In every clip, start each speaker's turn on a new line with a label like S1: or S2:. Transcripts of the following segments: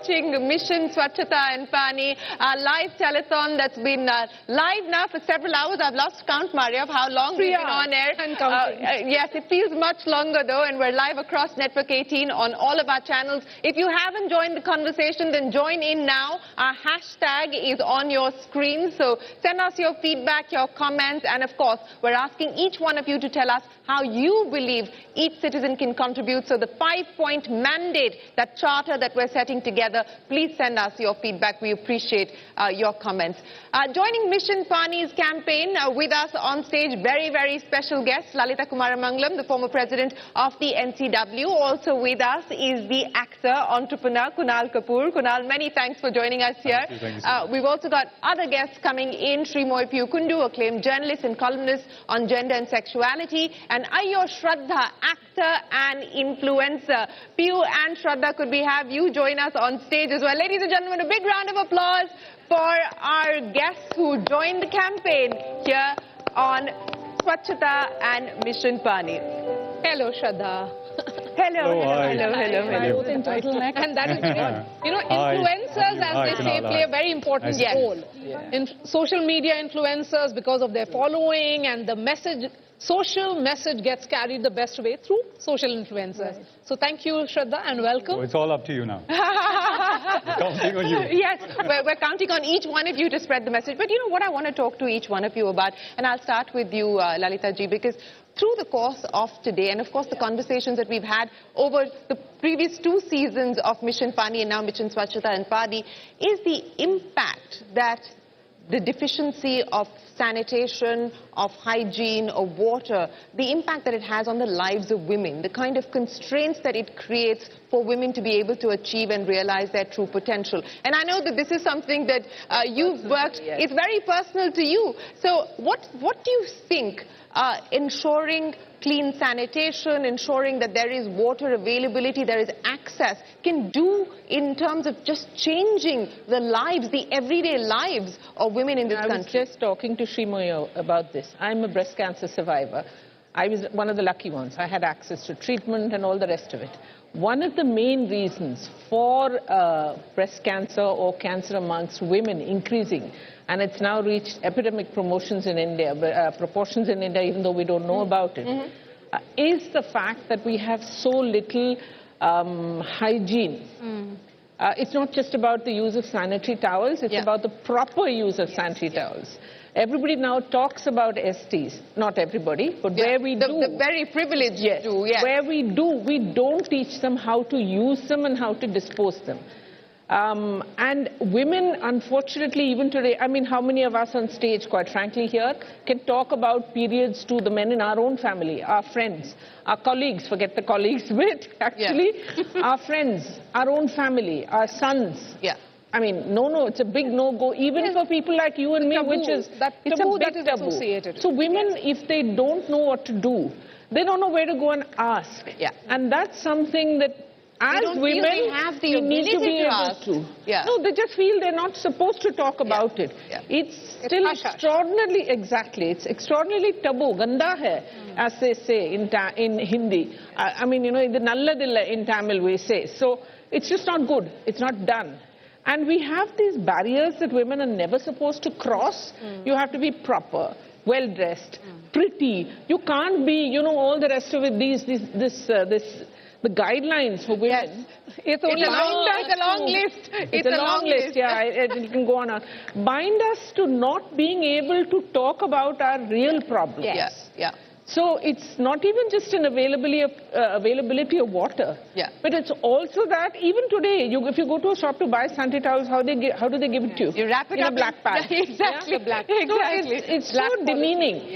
S1: watching Mission Swachhata and Paani, our live telethon that's been live now for several hours. I've lost count, Maria, of how long we've been on air. Yes, it feels much longer though, and we're live across Network 18 on all of our channels. If you haven't joined the conversation, then join in now. Our hashtag is on your screen, so send us your feedback, your comments, and of course, we're asking each one of you to tell us how you believe each citizen can contribute. So the 5-point mandate, that charter that we're setting together, please send us your feedback. We appreciate your comments. Joining Mission Paani's campaign with us on stage, very, very special guest, Lalitha Kumaramangalam, the former president of the NCW. Also with us is the actor, entrepreneur, Kunal Kapoor. Kunal, many thanks for joining us here.
S2: Thank you.
S1: We've also got other guests coming in, Sreemoyee Piu Kundu, acclaimed journalist and columnist on gender and sexuality, and Ayyo Shraddha, actor and influencer. Piu and Shraddha, could we have you join us on stage as well? Ladies and gentlemen, a big round of applause for our guests who joined the campaign here on Swachhata and Mission Paani. Hello, Shraddha. Hello.
S3: Both in turtleneck. And that is because, you know, influencers, as they say, play a very important role. In social media influencers, because of their following and the message, social message gets carried the best way through social influencers. Right. So thank you, Shraddha, and welcome.
S2: So it's all up to you now. We're counting on you.
S1: Yes, we're counting on each one of you to spread the message. But you know what I want to talk to each one of you about, and I'll start with you, Lalitha ji, because through the course of today, and of course the conversations that we've had over the previous 2 seasons of Mission Paani and now Mission Swachhata and Paani, is the impact that the deficiency of sanitation, of hygiene, of water, the impact that it has on the lives of women, the kind of constraints that it creates for women to be able to achieve and realize their true potential. And I know that this is something that you've worked, it's very personal to you. So what do you think ensuring clean sanitation, ensuring that there is water availability, there is access, can do in terms of just changing the lives, the everyday lives of women in this country?
S4: I was just talking to Sreemoyee about this. I'm a breast cancer survivor. I was one of the lucky ones. I had access to treatment and all the rest of it. One of the main reasons for breast cancer or cancer amongst women increasing, and it's now reached epidemic proportions in India, even though we don't know about it, is the fact that we have so little hygiene. It's not just about the use of sanitary towels, it's about the proper use of sanitary towels. Everybody now talks about STs. Not everybody, but where we do.
S1: The very privileged do,
S4: Where we do, we don't teach them how to use them and how to dispose them. And women, unfortunately, even today, I mean, how many of us on stage, quite frankly here, can talk about periods to the men in our own family, our friends, our colleagues, forget the colleagues bit, actually, our friends, our own family, our sons. I mean, no, it's a big no-go, even for people like you and me,
S3: taboo,
S4: which is, it's a big taboo.
S3: Associated.
S4: So women, if they don't know what to do, they don't know where to go and ask. And that's something that, as women, we need to be able to. No, they just feel they're not supposed to talk about it. It's still extraordinarily, it's extraordinarily taboo, ganda hai, as they say in Hindi. I mean, you know, the nalladilla in Tamil we say. So it's just not good. It's not done. And we have these barriers that women are never supposed to cross. You have to be proper, well-dressed, pretty. You can't be, you know, all the rest of it, the guidelines for women.
S1: It's a long list.
S4: It's a long list, it can go on. Bind us to not being able to talk about our real problems. So it's not even just an availability of water, but it's also that even today, if you go to a shop to buy sanitary towels, how do they give it to you?
S1: You wrap it
S4: in
S1: up
S4: a black pad.
S1: Exactly.
S4: So it's so demeaning.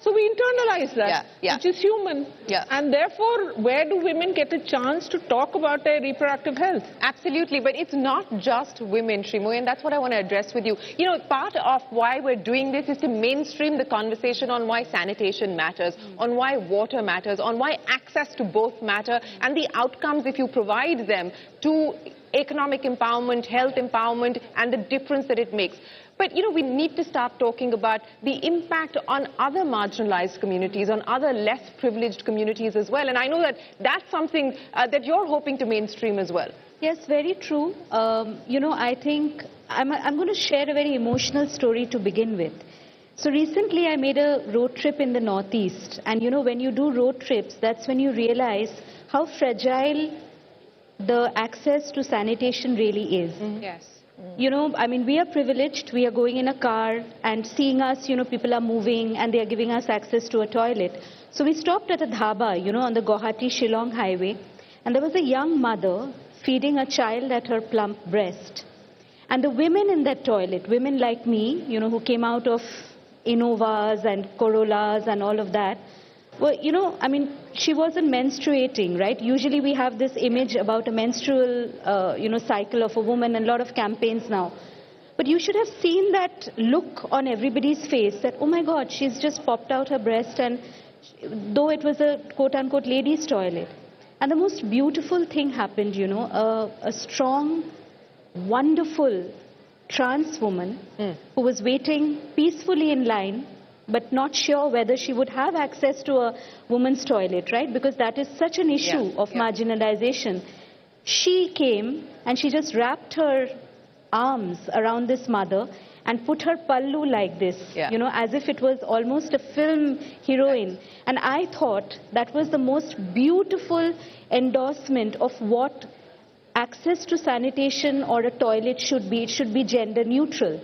S4: So we internalize that, which is human. And therefore, where do women get a chance to talk about their reproductive health?
S1: Absolutely, but it's not just women, Sreemoyee, and that's what I want to address with you. You know, part of why we're doing this is to mainstream the conversation on why sanitation matters, on why water matters, on why access to both matter, and the outcomes, if you provide them, to economic empowerment, health empowerment, and the difference that it makes. But, you know, we need to start talking about the impact on other marginalized communities, on other less privileged communities as well. And I know that that's something that you're hoping to mainstream as well.
S5: Yes, very true. You know, I think I'm going to share a very emotional story to begin with. So recently I made a road trip in the Northeast, and you know, when you do road trips, that's when you realize how fragile the access to sanitation really is.
S3: Yes.
S5: You know, I mean, we are privileged. We are going in a car and seeing us, you know, people are moving and they are giving us access to a toilet. So we stopped at a dhaba, you know, on the Guwahati-Shillong highway, and there was a young mother feeding a child at her plump breast. And the women in that toilet, women like me, you know, who came out of Innovas and Corollas and all of that, well, you know, I mean, she wasn't menstruating, right? Usually we have this image about a menstrual, you know, cycle of a woman, and a lot of campaigns now. But you should have seen that look on everybody's face that, oh my God, she's just popped out her breast, and though it was a quote-unquote ladies' toilet. And the most beautiful thing happened, you know, a strong, wonderful trans woman who was waiting peacefully in line, but not sure whether she would have access to a woman's toilet, right? Because that is such an issue of marginalization. She came and she just wrapped her arms around this mother and put her pallu like this, you know, as if it was almost a film heroine. And I thought that was the most beautiful endorsement of what access to sanitation or a toilet should be. It should be gender neutral.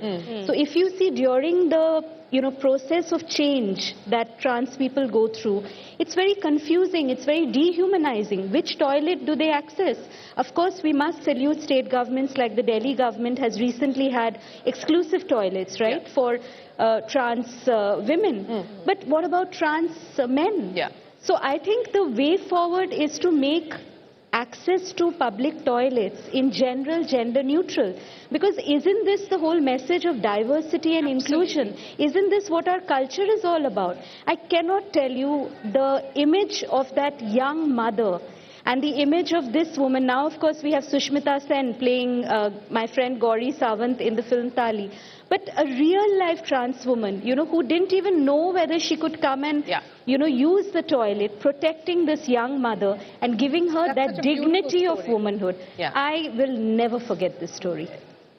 S5: So if you see during the, you know, process of change that trans people go through, it's very confusing, it's very dehumanizing. Which toilet do they access? Of course, we must salute state governments, like the Delhi government has recently had exclusive toilets, right, for trans women. But what about trans men? So I think the way forward is to make access to public toilets in general gender neutral, because isn't this the whole message of diversity and inclusion? Isn't this what our culture is all about? I cannot tell you the image of that young mother and the image of this woman. Now, of course, we have Sushmita Sen playing my friend Gauri Sawant in the film Tali. But a real-life trans woman, you know, who didn't even know whether she could come and, you know, use the toilet, protecting this young mother and giving her that dignity of womanhood. I will never forget this story.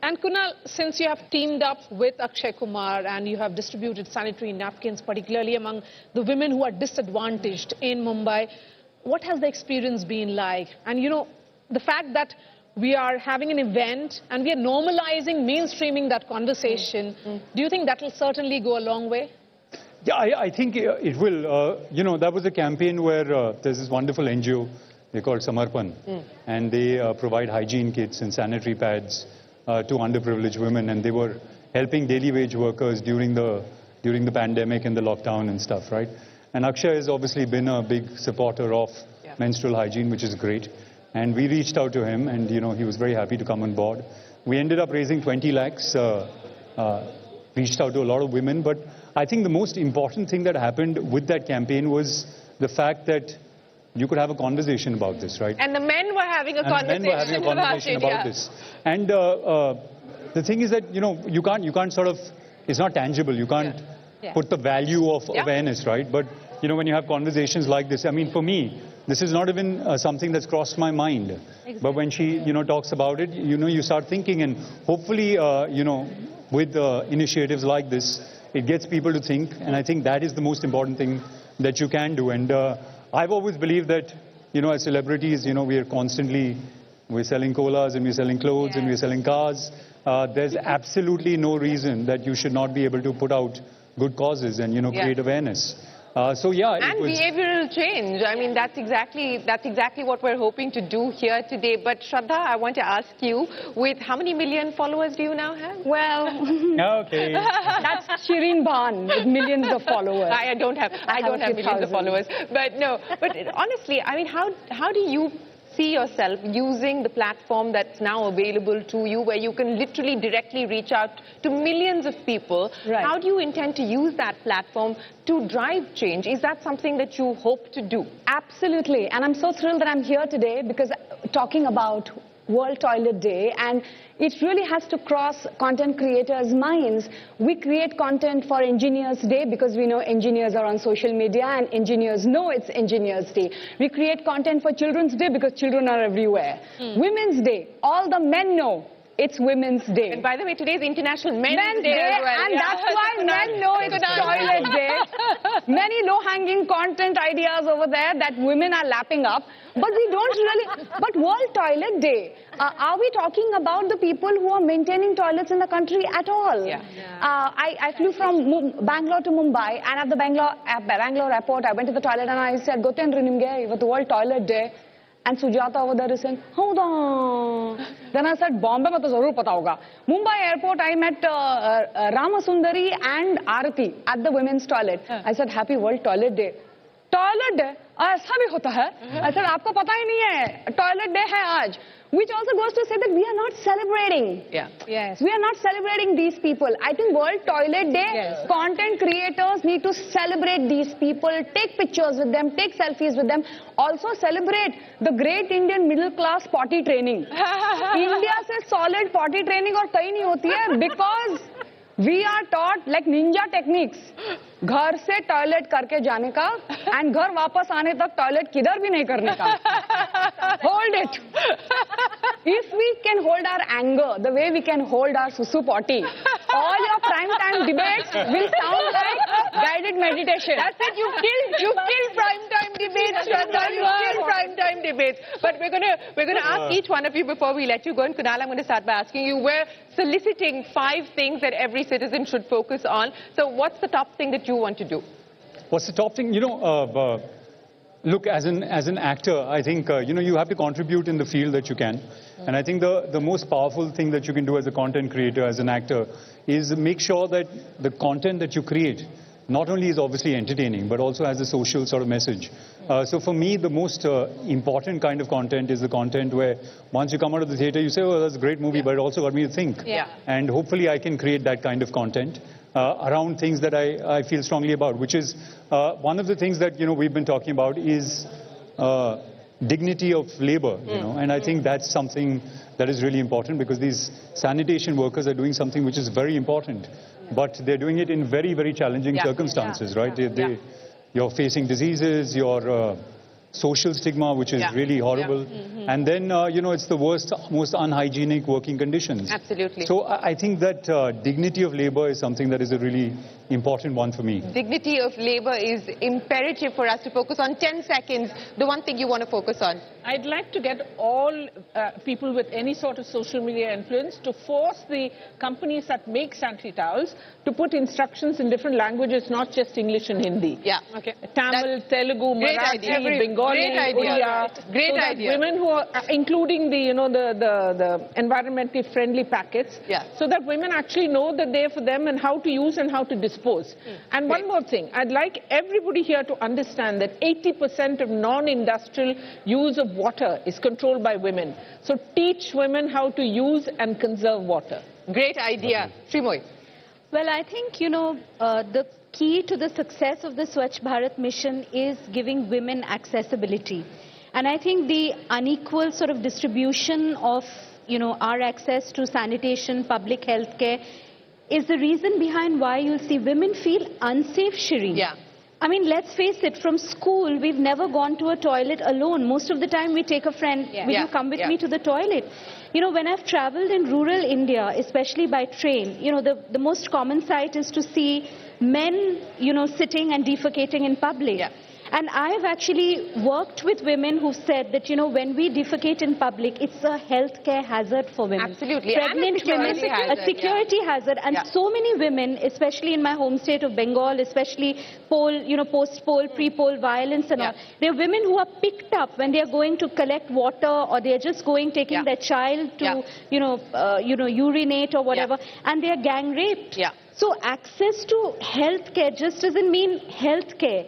S3: And Kunal, since you have teamed up with Akshay Kumar and you have distributed sanitary napkins, particularly among the women who are disadvantaged in Mumbai, what has the experience been like? And, you know, the fact that we are having an event and we are normalizing, mainstreaming that conversation, do you think that will certainly go a long way?
S2: Yeah, I think it will. You know, that was a campaign where there's this wonderful NGO, they call Samarpan, and they provide hygiene kits and sanitary pads to underprivileged women, and they were helping daily wage workers during the pandemic and the lockdown and stuff, right? And Akshay has obviously been a big supporter of menstrual hygiene, which is great. And we reached out to him, and you know, he was very happy to come on board. We ended up raising 20 lakhs, reached out to a lot of women. But I think the most important thing that happened with that campaign was the fact that you could have a conversation about this, right?
S1: And the men were having a conversation
S2: about this. And the thing is that, you know, you can't sort of, it's not tangible. You can't put the value of awareness, right? But, you know, when you have conversations like this, I mean, for me, this is not even something that's crossed my mind. Exactly. But when she, you know, talks about it, you know, you start thinking, and hopefully, you know, with initiatives like this, it gets people to think. And I think that is the most important thing that you can do. And I've always believed that, you know, as celebrities, you know, we're selling colas and we're selling clothes and we're selling cars. There's absolutely no reason that you should not be able to put out good causes and, you know, create awareness. So yeah,
S1: and behavioral change. I mean, that's exactly what we're hoping to do here today. But Shraddha, I want to ask you, with how many million followers do you now have?
S6: Well,
S2: okay,
S6: that's Shireen Bhan with millions of followers.
S1: I don't have millions of followers. But no, but honestly, I mean, how do you see yourself using the platform that's now available to you, where you can literally directly reach out to millions of people? Right. How do you intend to use that platform to drive change? Is that something that you hope to do?
S6: Absolutely. And I'm so thrilled that I'm here today, because talking about World Toilet Day, and it really has to cross content creators' minds. We create content for Engineers Day because we know engineers are on social media and engineers know it's Engineers Day. We create content for Children's Day because children are everywhere. Women's Day, all the men know it's Women's Day.
S1: And by the way, today is International Men's Day as well.
S6: And that's why men know it's Toilet Day. Many low-hanging content ideas over there that women are lapping up. But we don't really... But World Toilet Day, are we talking about the people who are maintaining toilets in the country at all? I flew from Bangalore to Mumbai, and at the Bangalore airport, I went to the toilet and I said, Gotendri nimge, ಇವತ್ತು World Toilet Day. And Sujata over there is saying, hold on. Then I said, Bombay mein to zarur pata hoga. Mumbai airport, I met Ramasundari and Arati at the women's toilet. I said, Happy World Toilet Day. Toilet Day? ऐसा भी होता है? I said, आपको पता ही नहीं है. Toilet Day है आज. Which also goes to say that we are not celebrating.
S3: Yes.
S6: We are not celebrating these people. I think World Toilet Day, content creators need to celebrate these people, take pictures with them, take selfies with them. Also celebrate the great Indian middle class potty training. India se solid potty training और कहीं नहीं होती है because we are taught like ninja techniques. घर से toilet करके जाने का and घर वापस आने तक टॉयलेट किधर भी नहीं करने का. Hold it. If we can hold our anger the way we can hold our susu potty, all your prime time debates will sound like guided meditation.
S1: That's it. You killed prime time debates, Shraddha. You killed prime time debates. But we're gonna ask each one of you before we let you go. And Kunal, I'm going to start by asking you. We're soliciting 5 things that every citizen should focus on. So what's the top thing that you want to do?
S2: What's the top thing? You know, look, as an actor, I think, you know, you have to contribute in the field that you can. And I think the most powerful thing that you can do as a content creator, as an actor, is make sure that the content that you create not only is obviously entertaining, but also has a social sort of message. So for me, the most important kind of content is the content where once you come out of the theater, you say, oh, that's a great movie, but it also got me to think. And hopefully I can create that kind of content around things that I feel strongly about, which is one of the things that, you know, we've been talking about is dignity of labor, you know, and I think that's something that is really important because these sanitation workers are doing something which is very important, but they're doing it in very, very challenging circumstances, right? You're facing diseases, you're social stigma, which is really horrible. And then, you know, it's the worst, most unhygienic working conditions.
S1: Absolutely.
S2: So I think that dignity of labor is something that is a really important one for me.
S1: Dignity of labor is imperative for us to focus on. 10 seconds, the one thing you want to focus on.
S4: I'd like to get all people with any sort of social media influence to force the companies that make sanitary towels to put instructions in different languages, not just English and Hindi. Tamil, Telugu, Marathi, Bengali, Odia.
S1: Great idea.
S4: Women who are, including the, you know, the environmentally friendly packets, so that women actually know that they're for them and how to use and how to dispose. And one more thing, I'd like everybody here to understand that 80% of non-industrial use of water is controlled by women. So teach women how to use and conserve water.
S1: Great idea. Sreemoyee.
S5: Well, I think, you know, the key to the success of the Swachh Bharat mission is giving women accessibility. And I think the unequal sort of distribution of, you know, our access to sanitation, public health care is the reason behind why you'll see women feel unsafe, Shireen. I mean, let's face it, from school, we've never gone to a toilet alone. Most of the time, we take a friend, will you come with me to the toilet? You know, when I've traveled in rural India, especially by train, you know, the most common sight is to see men, you know, sitting and defecating in public. And I've actually worked with women who've said that, you know, when we defecate in public, it's a healthcare hazard for women.
S1: Absolutely.
S5: Pregnant women, a security hazard. And so many women, especially in my home state of Bengal, especially post-poll, pre-poll violence and all, there are women who are picked up when they are going to collect water or they are just going, taking their child to, urinate or whatever, and they are gang raped. So access to healthcare just doesn't mean healthcare.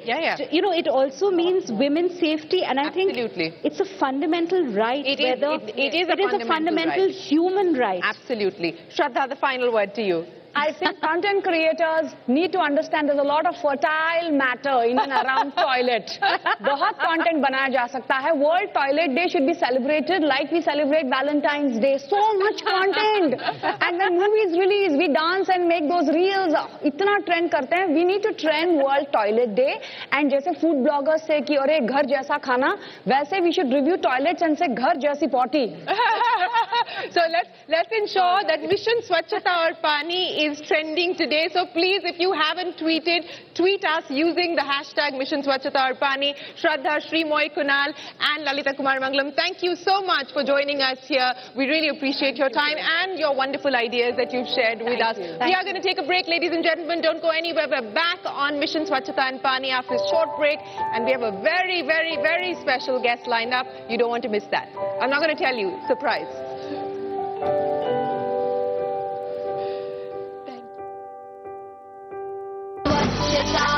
S5: You know, it also means women's safety, and I think it's a fundamental right. It is a fundamental human right.
S1: Absolutely. Shraddha, the final word to you.
S6: I think content creators need to understand there's a lot of fertile matter in and around toilet. बहुत content बनाया जा सकता है. World Toilet Day should be celebrated like we celebrate Valentine's Day. So much content. And when movies release, we dance and make those reels. इतना trend करते हैं. We need to trend World Toilet Day. And जैसे food bloggers say कि अरे घर जैसा खाना, वैसे we should review toilets and say घर जैसी potty.
S1: So let's ensure that Mission Swachhata Aur Paani is trending today. So please, if you haven't tweeted, tweet us using the hashtag Mission Swachhata Aur Paani. Shraddha, Sreemoyee, Kunal and Lalitha Kumaramangalam, thank you so much for joining us here. We really appreciate your time and your wonderful ideas that you've shared with us. We are going to take a break, ladies and gentlemen. Don't go anywhere. We're back on Mission Swachhata and Paani after this short break. And we have a very, very, very special guest lined up. You don't want to miss that. I'm not going to tell you. Surprise. Thank you.